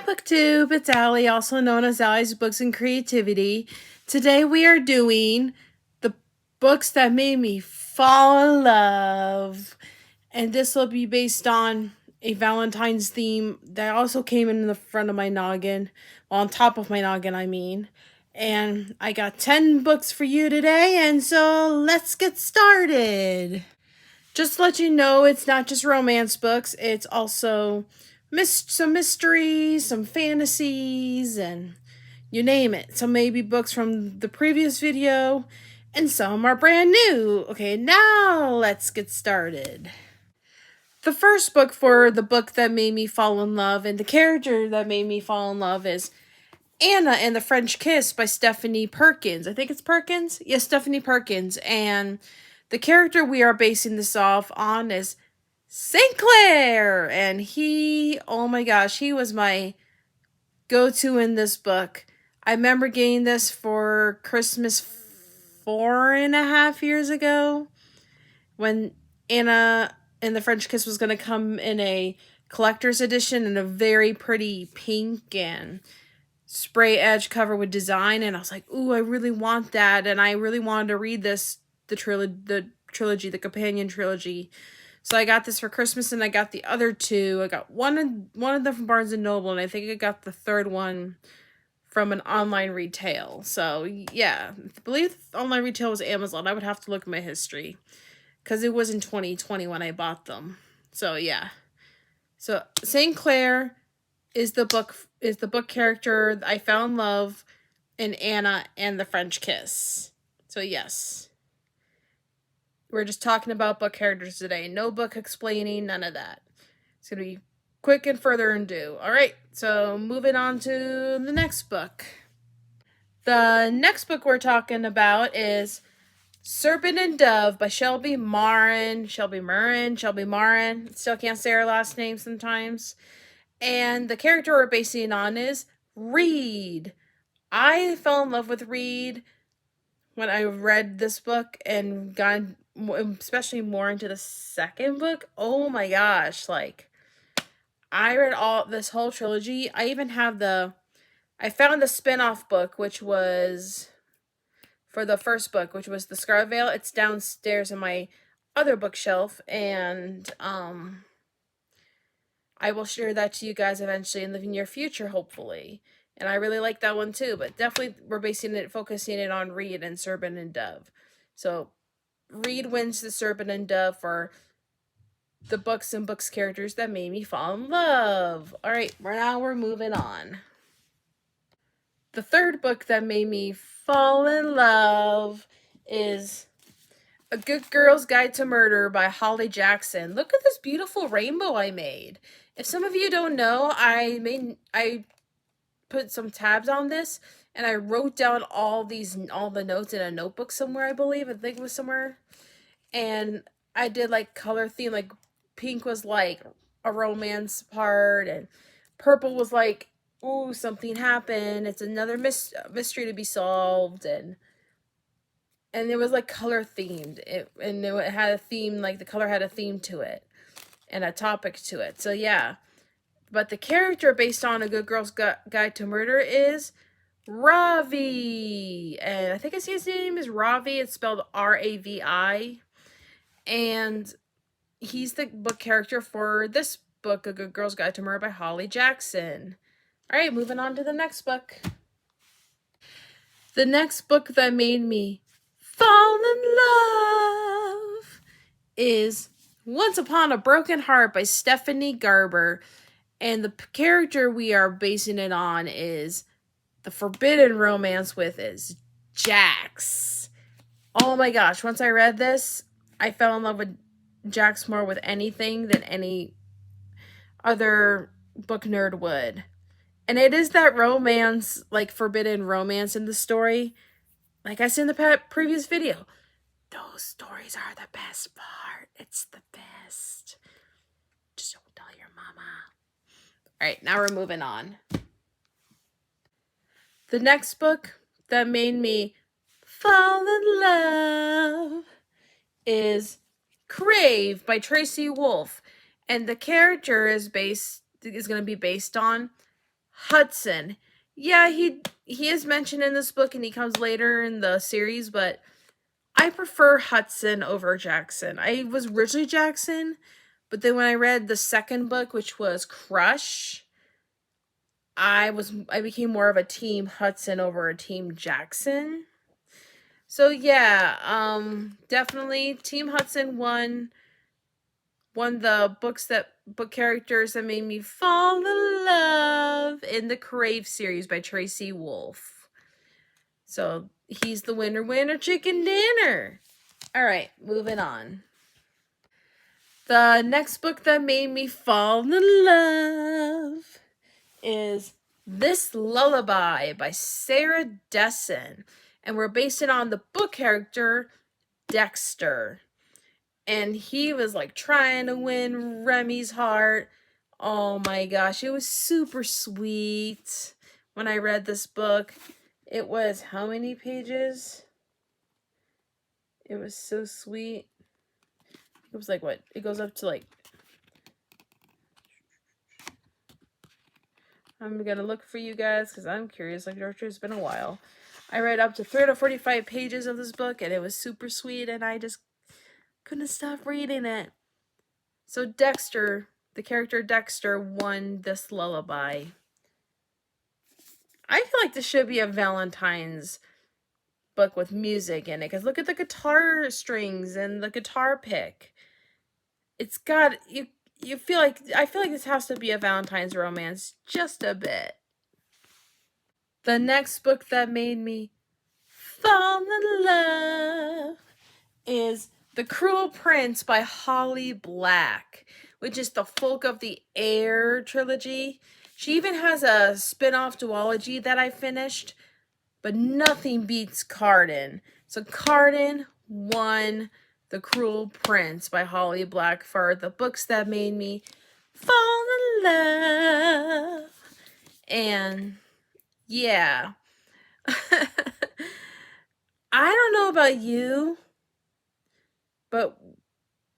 Booktube, it's Allie, also known as Allie's Books and Creativity. Today we are doing the books that made me fall in love. And this will be based on a Valentine's theme that also came in the front of my noggin. Well, on top of my noggin, I mean. And I got 10 books for you today, and so let's get started. Just to let you know, it's not just romance books, it's also some mysteries, some fantasies, and you name it. Some maybe books from the previous video, and some are brand new. Okay, now let's get started. The first book for the book that made me fall in love and the character that made me fall in love is Anna and the French Kiss by Stephanie Perkins. I think it's Perkins? Yes, Stephanie Perkins. And the character we are basing this off on is St. Clair. And oh my gosh, he was my go-to in this book. I remember getting this for Christmas 4.5 years ago when Anna and the French Kiss was going to come in a collector's edition in a very pretty pink and spray edge cover with design, and I was like, ooh, I really want that, and I really wanted to read this, the trilogy, the companion trilogy. So I got this for Christmas, and I got the other two. I got one of them from Barnes & Noble, and I think I got the third one from an online retail. So yeah, I believe online retail was Amazon. I would have to look at my history, because it was in 2020 when I bought them. So yeah. So St. Clair is the book character I fell in love in Anna and the French Kiss. So yes. We're just talking about book characters today. No book explaining, none of that. It's going to be quick and further ado. Alright, so moving on to the next book. The next book we're talking about is Serpent and Dove by Shelby Marin. Still can't say her last name sometimes. And the character we're basing it on is Reed. I fell in love with Reed when I read this book and got especially more into the second book. Oh my gosh, like I read this whole trilogy. I even have I found the spin-off book, which was for the first book, which was The Scarlet Veil. It's downstairs in my other bookshelf, and I will share that to you guys eventually in the near future, hopefully. And I really like that one too, but definitely we're focusing it on Reed and Serpent and Dove. So Reed wins the Serpent and Dove for the books and books characters that made me fall in love. Alright, now we're moving on. The third book that made me fall in love is A Good Girl's Guide to Murder by Holly Jackson. Look at this beautiful rainbow I made. If some of you don't know, I put some tabs on this, and I wrote down all the notes in a notebook somewhere, I think it was somewhere. And I did like color theme, like pink was like a romance part, and purple was like, ooh, something happened. It's another mystery to be solved, and it was like color themed. It had a theme, like the color had a theme to it and a topic to it. So yeah. But the character based on A Good Girl's Guide to Murder is Ravi. And I think his name is Ravi. It's spelled R-A-V-I. And he's the book character for this book, A Good Girl's Guide to Murder by Holly Jackson. Alright, moving on to the next book. The next book that made me fall in love is Once Upon a Broken Heart by Stephanie Garber. And the character we are basing it on is the forbidden romance with is Jax. Oh my gosh, once I read this, I fell in love with Jax more with anything than any other book nerd would. And it is that romance, like forbidden romance in the story. Like I said in the previous video, those stories are the best part. It's the best. Just don't tell your mama. Alright, now we're moving on. The next book that made me fall in love is Crave by Tracy Wolff. And the character is going to be based on Hudson. Yeah, he is mentioned in this book and he comes later in the series, but I prefer Hudson over Jackson. I was originally Jackson, but then when I read the second book, which was Crush, I became more of a team Hudson over a team Jackson. So yeah, definitely Team Hudson won the book characters that made me fall in love in the Crave series by Tracy Wolff. So he's the winner chicken dinner. All right, moving on. The next book that made me fall in love is This Lullaby by Sarah Dessen. And we're based it on the book character Dexter. And he was like trying to win Remy's heart. Oh my gosh, it was super sweet when I read this book. It was how many pages? It was so sweet. It was like what? It goes up to like, I'm gonna look for you guys because I'm curious. Like, it's been a while. I read up to 345 pages of this book and it was super sweet and I just couldn't stop reading it. So Dexter, the character Dexter, won This Lullaby. I feel like this should be a Valentine's book with music in it because look at the guitar strings and the guitar pick. It's got you feel like I feel like this has to be a Valentine's romance just a bit. The next book that made me fall in love is The Cruel Prince by Holly Black, which is the Folk of the Air trilogy. She even has a spin-off duology that I finished, but nothing beats Cardan. So Cardan won The Cruel Prince by Holly Black for the books that made me fall in love. And yeah. I don't know about you, but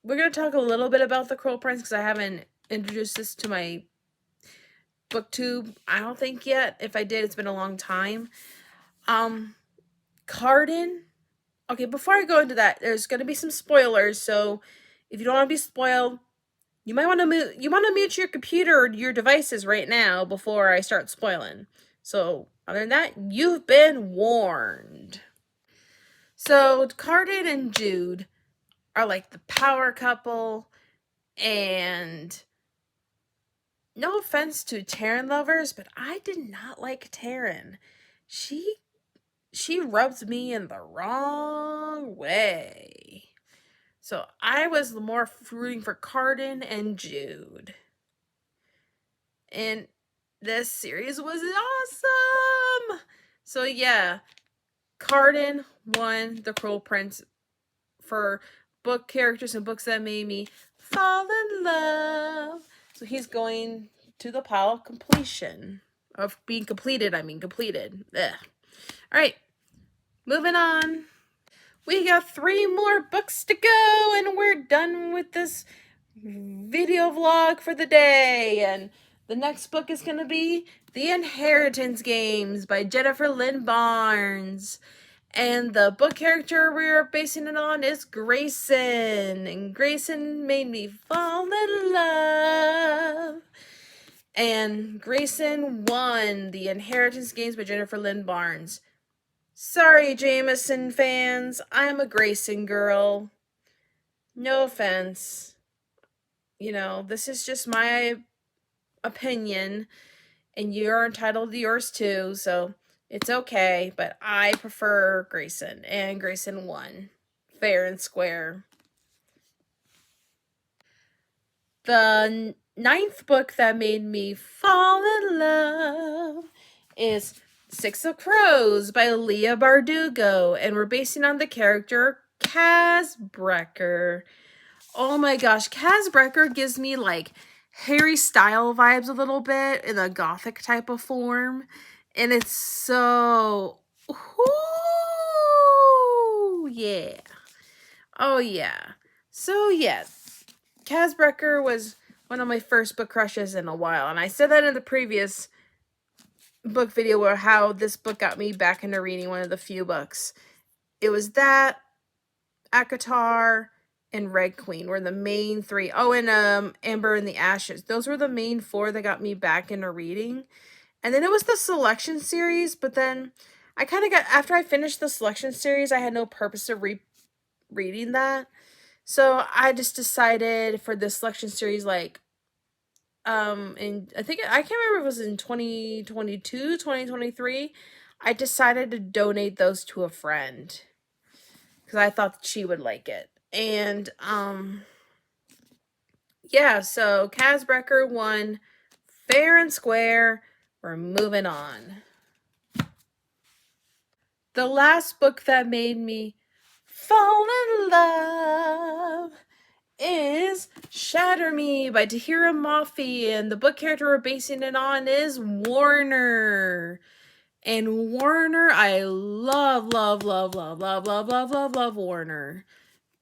we're going to talk a little bit about The Cruel Prince because I haven't introduced this to my booktube, I don't think yet. If I did, it's been a long time. Cardan. Okay, before I go into that, there's going to be some spoilers, so if you don't want to be spoiled, you might want to mute your computer or your devices right now before I start spoiling. So, other than that, you've been warned. So, Cardan and Jude are like the power couple, and no offense to Taryn lovers, but I did not like Taryn. She rubs me in the wrong way. So I was more rooting for Cardan and Jude. And this series was awesome. So yeah, Cardan won The Cruel Prince for book characters and books that made me fall in love. So he's going to the pile of completion. Of being completed, I mean completed. Ugh. All right, moving on. We got 3 more books to go and we're done with this video vlog for the day. And the next book is going to be The Inheritance Games by Jennifer Lynn Barnes. And the book character we're basing it on is Grayson. And Grayson made me fall in love. And Grayson won The Inheritance Games by Jennifer Lynn Barnes. Sorry, Jameson fans. I'm a Grayson girl. No offense. You know, this is just my opinion. And you're entitled to yours too, so it's okay. But I prefer Grayson. And Grayson won. Fair and square. The 9th book that made me fall in love is Six of Crows by Leah Bardugo, and we're basing on the character Kaz Brecker. Oh my gosh, Kaz Brecker gives me like Harry Style vibes a little bit in a gothic type of form, and it's so, ooh, yeah. Oh yeah. So yes, Kaz Brecker was one of my first book crushes in a while, and I said that in the previous book video where how this book got me back into reading one of the few books. It was that, ACOTAR, and Red Queen were the main three. Oh, and Amber in the Ashes. Those were the main four that got me back into reading. And then it was the selection series, but then I kind of got, after I finished the selection series, I had no purpose of reading that. So I just decided for the selection series, like, and I think, I can't remember if it was in 2022, 2023, I decided to donate those to a friend because I thought that she would like it. And, yeah, so Casbrecker won fair and square. We're moving on. The last book that made me fall in love is Shatter Me by Tahira Mafi, and the book character we're basing it on is Warner. And Warner, I love Warner.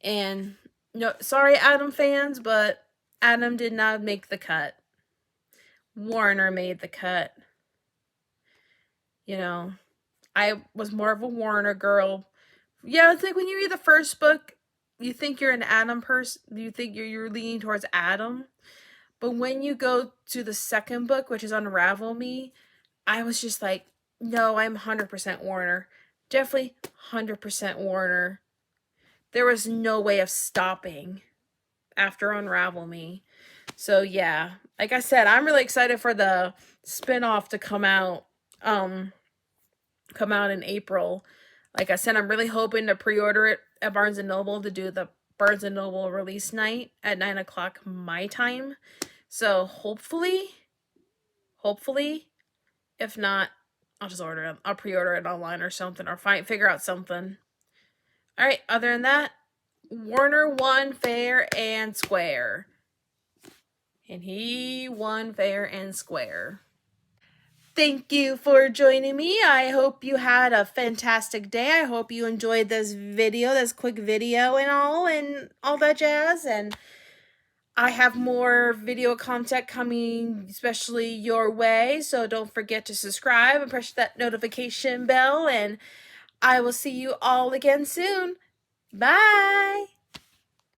And no, sorry, Adam fans, but Adam did not make the cut. Warner made the cut. You know, I was more of a Warner girl. Yeah, it's like when you read the first book, you think you're an Adam person. You think you're leaning towards Adam. But when you go to the second book, which is Unravel Me, I was just like, no, I'm 100% Warner. Definitely 100% Warner. There was no way of stopping after Unravel Me. So yeah, like I said, I'm really excited for the spin-off to come out in April. Like I said, I'm really hoping to pre-order it at Barnes & Noble to do the Barnes & Noble release night at 9 o'clock my time. So hopefully, if not, I'll just order it. I'll pre-order it online or something, or figure out something. All right, other than that, Warner won fair and square. And he won fair and square. Thank you for joining me. I hope you had a fantastic day. I hope you enjoyed this video, this quick video and all that jazz. And I have more video content coming, especially your way. So don't forget to subscribe and press that notification bell. And I will see you all again soon. Bye.